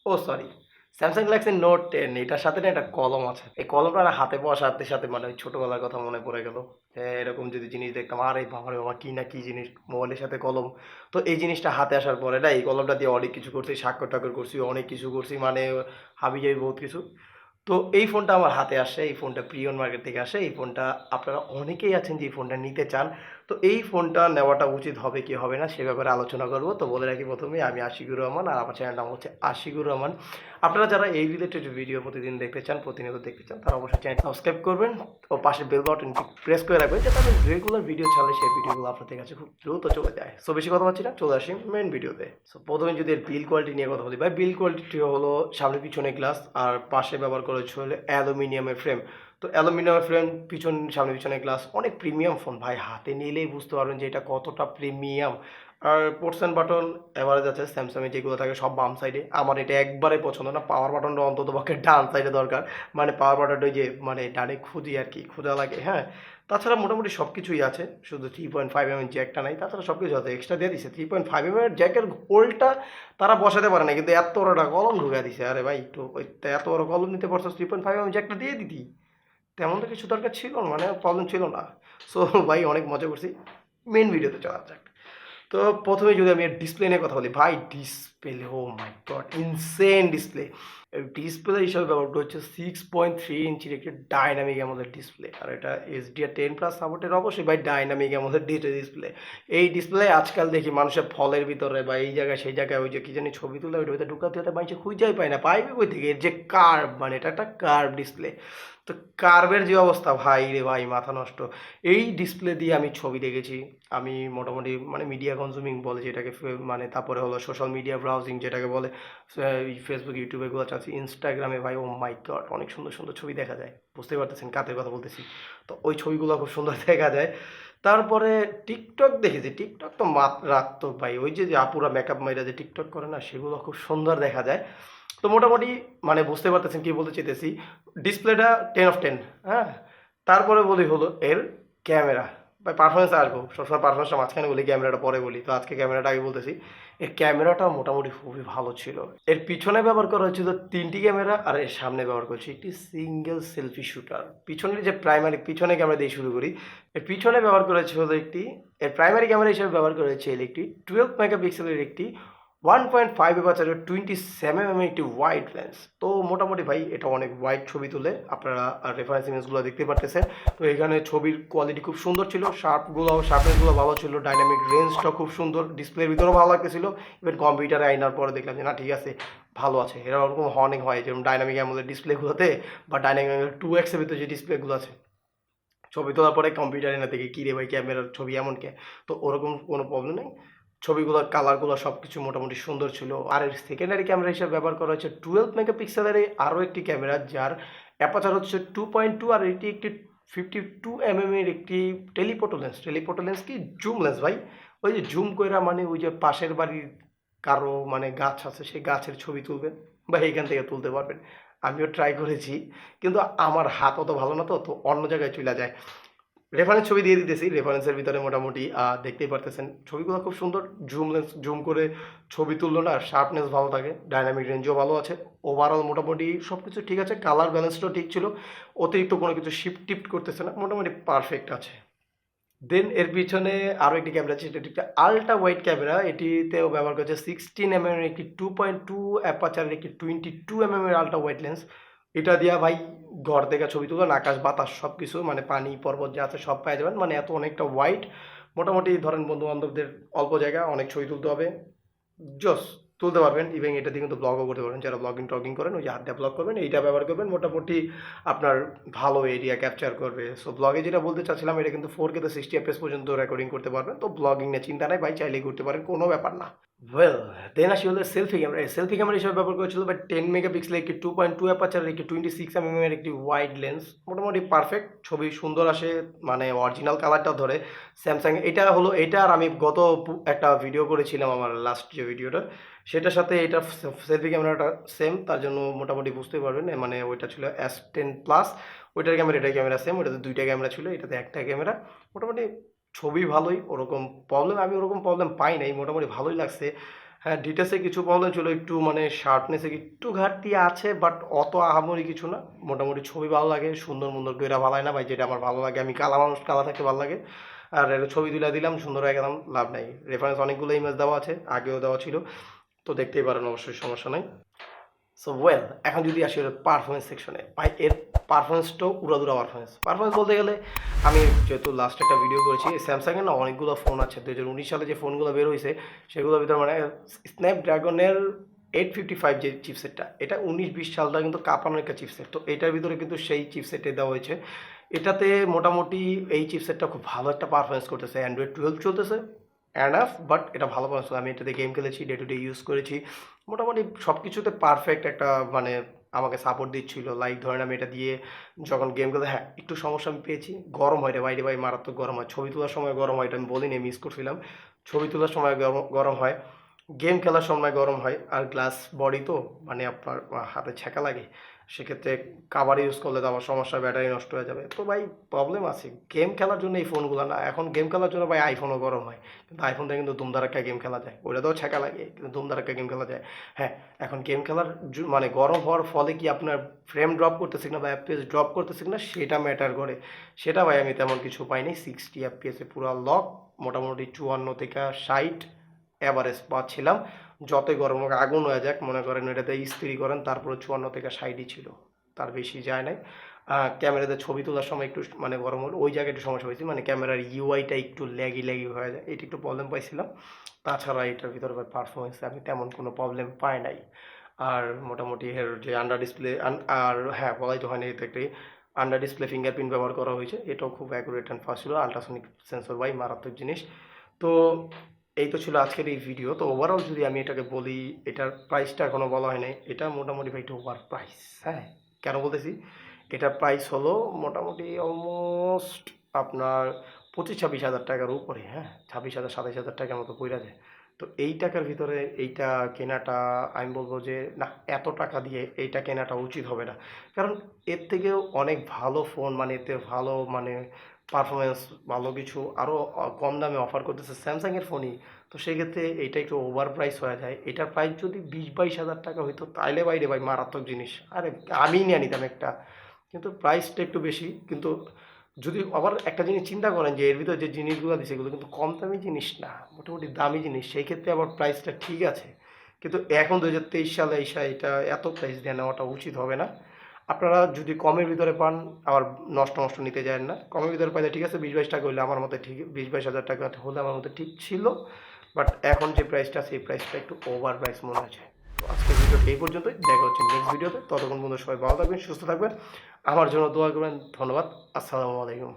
ও sorry, Samsung Galaxy note 10 এটার সাথে না একটা কলম আছে। এই কলমটা না হাতে পাওয়ার সাথে সাথে মানে ওই ছোটবেলার কথা মনে পড়ে গেল। এরকম যদি জিনিস দেখতাম, আরে বাবা রে বাবা, কি না কি জিনিস, মোবাইলের সাথে কলম। তো এই জিনিসটা হাতে আসার পরে না এই কলমটা দিয়ে অনেক কিছু করছি, স্বাক্ষর টাক্ষর করছি, অনেক কিছু করছি, মানে হাবি জাবি বহুত কিছু। তো এই ফোনটা আমার হাতে আসে, এই ফোনটা প্রিয়ন মার্কেট থেকে আসে। এই ফোনটা আপনারা অনেকেই আছেন যে এই ফোনটা নিতে চান। তো এই ফোনটা নেওয়াটা উচিত হবে কি হবে না সে ব্যাপারে আলোচনা করব। তো বলে রাখি প্রথমে, আমি আশিকুর রহমান, আর আমার চ্যানেল নাম হচ্ছে আশিকুর রহমান। আপনারা যারা এই রিলেটেড ভিডিও প্রতিদিন দেখতে চান, প্রতিনিয়ত দেখতে চান, তারা অবশ্যই চ্যানেল সাবস্ক্রাইব করবেন ও পাশে বেল বাটনটি প্রেস করে রাখবেন, যাতে আমি রেগুলার ভিডিও ছাড়লে সেই ভিডিওগুলো আপনাদের কাছে খুব দ্রুত চলে যায়। সো বেশি কথা বলছি না, চলে আসি মেন ভিডিওতে। সো প্রথমে যদি এর বিল কোয়ালিটি নিয়ে কথা বলি, ভাই বিল কোয়ালিটি হলো সামনে পিছনে গ্লাস আর পাশে ব্যবহার করেছে হলো অ্যালুমিনিয়ামের ফ্রেম। তো অ্যালুমিনিয়ামের ফ্রেম, সামনে পিছনে গ্লাস, অনেক প্রিমিয়াম ফোন ভাই, হাতে নিলেই বুঝতে পারবেন যে এটা কতটা প্রিমিয়াম। আর পোর্টস অ্যান্ড বাটন এভারেজ আছে, স্যামসাংয়ে যেগুলো থাকে সব বাম সাইডে, আমার এটা একবারে পছন্দ না। পাওয়ার বাটনটা অন্তত পক্ষে ডান সাইডে দরকার, মানে পাওয়ার বাটনটা ওই যে মানে ডানে খুঁজি আর কি, খোঁজা লাগে, হ্যাঁ। তাছাড়া মোটামুটি সব কিছুই আছে, শুধু 3.5 mm জ্যাকটা নাই, তাছাড়া সব কিছু আছে, এক্সট্রা দিয়ে দিচ্ছে 3.5 mm জ্যাকের হোলটা তারা বসাতে পারে না, কিন্তু এত বড়টা কলম ঢুকা দিছে। আরে ভাই একটু ওই এত বড় কলম নিতে পারছো, 3.5 mm জ্যাকটা দিয়ে দিতি, তেমন তো কিছু দরকার ছিল না, মানে প্রবলেম ছিল না। সো ভাই অনেক মজা করছি, মেন ভিডিওতে চলা যাক। তো প্রথমে যদি আমি ডিসপ্লে নিয়ে কথা বলি, ভাই ডিসপ্লে, ও মাই গড, ইনসেন ডিসপ্লে। ডিসপ্লে হিসাবে ব্যবহারটা হচ্ছে 6.3 ইঞ্চির একটি ডাইনামিক অ্যামোলেড ডিসপ্লে, আর এটা HDR10+ সাপোর্টের, অবশ্যই ভাই ডাইনামিক অ্যামোলেড ডিসপ্লে। এই ডিসপ্লে আজকাল দেখি মানুষের ফলের ভিতরে বা এই জায়গায় সেই জায়গায় ওই যে কি জানি ছবি তুলে ওইটার ভিতরে ঢুকাতে হতে মানুষ খুঁজেই পায় না, পাইবে কই থেকে, এর যে কার্ভ, মানে এটা একটা কার্ভ ডিসপ্লে। তো কার্ভের যে অবস্থা ভাই রে ভাই, মাথা নষ্ট। এই ডিসপ্লে দিয়ে আমি ছবি দেখেছি, আমি মোটামুটি মানে মিডিয়া কনজিউমিং বলে যেটাকে, মানে তারপরে হলো সোশ্যাল মিডিয়া ব্রাউজিং যেটাকে বলে, ফেসবুক ইউটিউবে এগুলো চাচ্ছি, ইনস্টাগ্রামে ভাই ও মাই গড অনেক সুন্দর সুন্দর ছবি দেখা যায়, বুঝতে পারতেছেন কাদের কথা বলতেছি। তো ওই ছবিগুলো খুব সুন্দর দেখা যায়। তারপরে টিকটক দেখেছি, টিকটক তো মাত্রাত্মক ভাই, ওই যে যে আপুরা মেকআপ মাইরা যে টিকটক করে না, সেগুলো খুব সুন্দর দেখা যায়। তো মোটামুটি মানে বুঝতে পারতেছেন কি বলতে চাইতেছি, ডিসপ্লেটা 10/10, হ্যাঁ। তারপরে বলি হলো এর ক্যামেরা, বা পারফরমেন্সে আসবো, সবসময় পারফরমেন্সটা মাঝখানে বলি, ক্যামেরাটা পরে বলি, তো আজকে ক্যামেরাটা আগে বলতেছি। এর ক্যামেরাটা মোটামুটি খুবই ভালো ছিল। এর পিছনে ব্যবহার করা হয়েছিল 3টি ক্যামেরা, আর এর সামনে ব্যবহার করছি একটি সিঙ্গেল সেলফি শুটার। পিছনের যে প্রাইমারি পিছনে ক্যামেরা দিয়ে শুরু করি, এর পিছনে ব্যবহার করেছে হলো একটি, এর প্রাইমারি ক্যামেরা হিসেবে ব্যবহার করেছে একটি 12 মেগাপিক্সেলের একটি 1.5 এপারচারের 27 mm একটি ওয়াইড লেন্স। তো মোটামুটি ভাই এটা অনেক ওয়াইড ছবি তুলে, আপনারা রেফারেন্স ইমেজগুলো দেখতে পারতেছেন। তো এখানে ছবির কোয়ালিটি খুব সুন্দর ছিল, শার্পনেসগুলো ভালো ছিল, ডাইনামিক রেঞ্জটা খুব সুন্দর, ডিসপ্লের ভিতরেও ভালো লাগতেছিল। ইভেন কম্পিউটারে আইনার পরে দেখলাম যে না ঠিক আছে, ভালো আছে। এরকম অনেক হয় যেমন ডাইনামিক অ্যামোলেড ডিসপ্লেগুলোতে বা ডাইনামিক 2x এর ভিতরে যে ডিসপ্লেগুলো আছে, ছবি তোলার পরে কম্পিউটারে না থেকে কী রে ভাই ক্যামেরার ছবি এমন কে, তো ওরকম কোনো প্রবলেম নেই। ছবিগুলোর কালারগুলো সব কিছু মোটামুটি সুন্দর ছিল। আর এর সেকেন্ডারি ক্যামেরা হিসেবে ব্যবহার করা হচ্ছে 12 মেগাপিক্সেলের আরও একটি ক্যামেরা, যার অ্যাপাচার হচ্ছে 2.2, আর এটি একটি 52 mm এর একটি টেলিফোটো লেন্স কি জুম লেন্স ভাই, ওই যে জুম কইরা মানে ওই যে পাশের বাড়ির কারো মানে গাছ আছে সেই গাছের ছবি তুলবেন বা এইখান থেকে তুলতে পারবেন। আমিও ট্রাই করেছি, কিন্তু আমার হাত অত ভালো না, তো তো অন্য জায়গায় চলে যায়। রেফারেন্স ছবি দিয়ে দিতেছি, রেফারেন্সের ভিতরে মোটামুটি দেখতেই পারতেছেন ছবিগুলো খুব সুন্দর, জুম করে ছবি তুললো না, শার্পনেস ভালো থাকে, ডাইনামিক রেঞ্জও ভালো আছে, ওভারঅল মোটামুটি সব কিছু ঠিক আছে, কালার ব্যালেন্সটাও ঠিক ছিল, অতিরিক্ত কোনো কিছু শিফট টিফট করতেছে না, মোটামুটি পারফেক্ট আছে। দেন এর পিছনে আরও একটি ক্যামেরা আছে, সেটা একটি আলট্রা ওয়াইড ক্যামেরা, এটিতেও ব্যবহার করেছে 16 mm এর একটি 2.2 অ্যাপাচারের একটি 22 mm এর আলট্রা ওয়াইড লেন্স। এটা দিয়া ভাই ঘর থেকে ছবি তুলেন, আকাশ বাতাস সব কিছু, মানে পানি পর্বত যা আছে সব পেয়ে যাবেন, মানে এত অনেকটা ওয়াইড। মোটামুটি ধরেন বন্ধু বান্ধবদের অল্প জায়গা অনেক ছবি তুলতে হবে, জোস তুলতে পারবেন। ইভেন এটা দিয়ে কিন্তু ব্লগও করতে পারবেন, যারা ব্লগিং টগিং করেন ওই যে হাত দিয়ে ব্লগ করবেন, এইটা ব্যবহার করবেন, মোটামুটি আপনার ভালো এরিয়া ক্যাপচার করবে। সো ব্লগে যেটা বলতে চাচ্ছিলাম, এটা কিন্তু 4K তে 60 FPS পর্যন্ত রেকর্ডিং করতে পারবেন। তো ব্লগিং নিয়ে চিন্তা নাই ভাই, চাইলেই করতে পারেন, কোনো ব্যাপার না। ওয়েল, দেন আসি হলো সেলফি ক্যামেরা হিসেবে ব্যবহার করেছিল বাট 10 মেগাপিক্সেলের একটি 2.2 অ্যাপাচারের একটি 26 mm এর একটি ওয়াইড লেন্স, মোটামুটি পারফেক্ট, ছবি সুন্দর আসে, মানে অরিজিনাল কালারটাও ধরে। স্যামসাং এটা হলো, এটা আর আমি গত একটা ভিডিও করেছিলাম, আমার লাস্ট যে ভিডিওটা, সেটার সাথে এটা সেলফি ক্যামেরাটা সেম, তার জন্য মোটামুটি বুঝতে পারবেন, মানে ওইটা ছিল S10+, ওইটার ক্যামেরা এটার ক্যামেরা সেম, ওইটাতে দুইটা ক্যামেরা ছিল, এটাতে একটা ক্যামেরা। মোটামুটি ছবি ভালোই, ওরকম প্রবলেম পাই নাই, মোটামুটি ভালোই লাগছে। হ্যাঁ, ডিটেলসে কিছু প্রবলেম ছিল, একটু মানে শার্পনেসে একটু ঘাটতি আছে, বাট অত আহামরি কিছু না। মোটামুটি ছবি ভালো লাগে, সুন্দর মুন্দর কইরা ভালাই না ভাই, যেটা আমার ভালো লাগে। আমি কালা মানুষ, কালা থাকতে ভালো লাগে। আর এর ছবি তুলে দিলাম, সুন্দর হয়ে গেলাম, লাভ নাই। রেফারেন্স অনেকগুলো ইমেজ দেওয়া আছে, আগেও দেওয়া ছিল, তো দেখতেই পারেন, অবশ্যই সমস্যা নাই। সো ওয়েল, এখন যদি আসি পারফরমেন্স সেকশনে, ভাই এর পারফরমেন্সটাও উড়াদুরা পারফরমেন্স। পারফরমেন্স বলতে গেলে আমি যেহেতু লাস্ট একটা ভিডিও করেছি, স্যামসাংয়ের না অনেকগুলো ফোন আছে, 2019 সালে যে ফোনগুলো বের হয়েছে সেগুলোর ভিতরে মানে স্ন্যাপড্রাগনের 855 যে চিপসেটটা, এটা 19-20 সালটা কিন্তু কাঁপানোর একটা চিপসেট, তো এটার ভিতরে কিন্তু সেই চিপসেটে দেওয়া হয়েছে। এটাতে মোটামুটি এই চিপসেটটা খুব ভালো একটা পারফরমেন্স করতেছে, অ্যান্ড্রয়েড 12 চলতেছে অ্যানাফ, বাট এটা ভালো পারফরমেন্স। আমি এটাতে গেম খেলেছি, ডে টু ডে ইউজ করেছি, মোটামুটি সব কিছুতে পারফেক্ট একটা মানে আমাকে সাপোর্ট দিচ্ছিল। লাইক ধরেন আমি এটা দিয়ে যখন গেম খেলে, হ্যাঁ একটু সমস্যা আমি পেয়েছি, গরম হয় রে বাইরে ভাই, মারাত্মক গরম হয়। ছবি তোলার সময় গরম হয়, এটা আমি বলিনি, মিস করছিলাম। ছবি তোলার সময় গরম হয়, গেম খেলার সময় গরম হয়, আর গ্লাস বডি তো মানে আপনার হাতে ছ্যাঁকা লাগে। সেক্ষেত্রে কাভার ইউজ করলে তো আমার সমস্যা, ব্যাটারি নষ্ট হয়ে যাবে, তো ভাই প্রবলেম আছে। গেম খেলার জন্য এই ফোনগুলো না, এখন গেম খেলার জন্য ভাই আইফোনও গরম হয়, কিন্তু আইফোনটা কিন্তু ধুমধারাক্কা গেম খেলা যায়, ওটাতেও ছ্যাঁকা লাগে কিন্তু ধুমধারাক্কা গেম খেলা যায়। হ্যাঁ, এখন গেম খেলার মানে গরম হওয়ার ফলে কি আপনার ফ্রেম ড্রপ করতেছে না বা এফপিএস ড্রপ করতেছে না, সেটা ম্যাটার করে। সেটা ভাই আমি তেমন কিছু পাইনি, 60 এফপিএসে পুরো লক, মোটামুটি 54 থেকে 60 অ্যাভারেজ পাচ্ছিলাম। যতই গরম হোক, আগুন হয়ে যাক, মনে করেন এটাতে ইস্ত্রি করেন, তারপরে 54 থেকে 60ই ছিল, তার বেশি যায় নাই। ক্যামেরাতে ছবি তোলার সময় একটু মানে গরম হলো, ওই জায়গায় একটু সমস্যা হয়েছে, মানে ক্যামেরার ইউআইটা একটু ল্যাগি ল্যাগি হয়ে যায়, এটা একটু প্রবলেম পাইছিলাম। তাছাড়া এটার ভিতরে পারফরমেন্সে আমি তেমন কোনো প্রবলেম পাই নাই। আর মোটামুটি এর যে আন্ডার ডিসপ্লে, আর হ্যাঁ বলাই তো হয়নি, এতে একটি আন্ডার ডিসপ্লে ফিঙ্গারপ্রিন্ট ব্যবহার করা হয়েছে, এটাও খুব অ্যাকুরেট অ্যান্ড ফাস্ট ছিল। আল্ট্রাসনিক সেন্সর ভাই মারাত্মক জিনিস। তো এই তো ছিল আজকের এই ভিডিও। তো ওভারঅল যদি আমি এটাকে বলি, এটার প্রাইসটা এখনও বলা হয় নাই, এটা মোটামুটি ভাই একটু ওভার প্রাইস। হ্যাঁ, কেন বলতেছি, এটার প্রাইস হলো মোটামুটি অলমোস্ট আপনার 25-26 হাজার টাকার উপরে। হ্যাঁ, 26,000-27,000 টাকার মতো পড়ে যায়। তো এই টাকার ভিতরে এইটা কেনাটা, আমি বলবো যে না, এত টাকা দিয়ে এইটা কেনাটা উচিত হবে না। কারণ এর থেকেও অনেক ভালো ফোন, মানে এতে ভালো মানে পারফরমেন্স, ভালো কিছু আরও কম দামে অফার করতেছে স্যামসাংয়ের ফোনই। তো সেক্ষেত্রে এইটা একটু ওভার প্রাইস হয়ে যায়। এটার প্রাইস যদি 20-22 হাজার টাকা হইতো, তাইলে বাইরে ভাই মারাত্মক জিনিস, আরে আমি নিয়ে নিতাম একটা। কিন্তু প্রাইসটা একটু বেশি। কিন্তু যদি আবার একটা জিনিস চিন্তা করেন যে এর ভিতরে যে জিনিসগুলো দিচ্ছে এগুলো কিন্তু কম দামি জিনিস না, মোটামুটি দামি জিনিস, সেই ক্ষেত্রে আবার প্রাইসটা ঠিক আছে। কিন্তু এখন 2023 সালে এসে এটা এত প্রাইস দিয়ে নেওয়াটা উচিত হবে না। আপনারা যদি কমের ভিতরে পান, আবার নষ্ট নষ্ট নিতে যায় না। কমের ভিতরে পাইলে ঠিক আছে, 20-22 টাকা হলে আমার মতে ঠিক, 20-22 হাজার টাকা হলে আমার মতে ঠিক ছিল। বাট এখন যে প্রাইসটা, সেই প্রাইসটা একটু ওভার প্রাইস মনে হচ্ছে। তো আজকের ভিডিওটা এই পর্যন্তই, দেখা হচ্ছে নেক্সট ভিডিওতে। ততক্ষণ পর্যন্ত সবাই ভালো থাকবেন, সুস্থ থাকবেন, আমার জন্য দোয়া করবেন। ধন্যবাদ, আসসালামু আলাইকুম।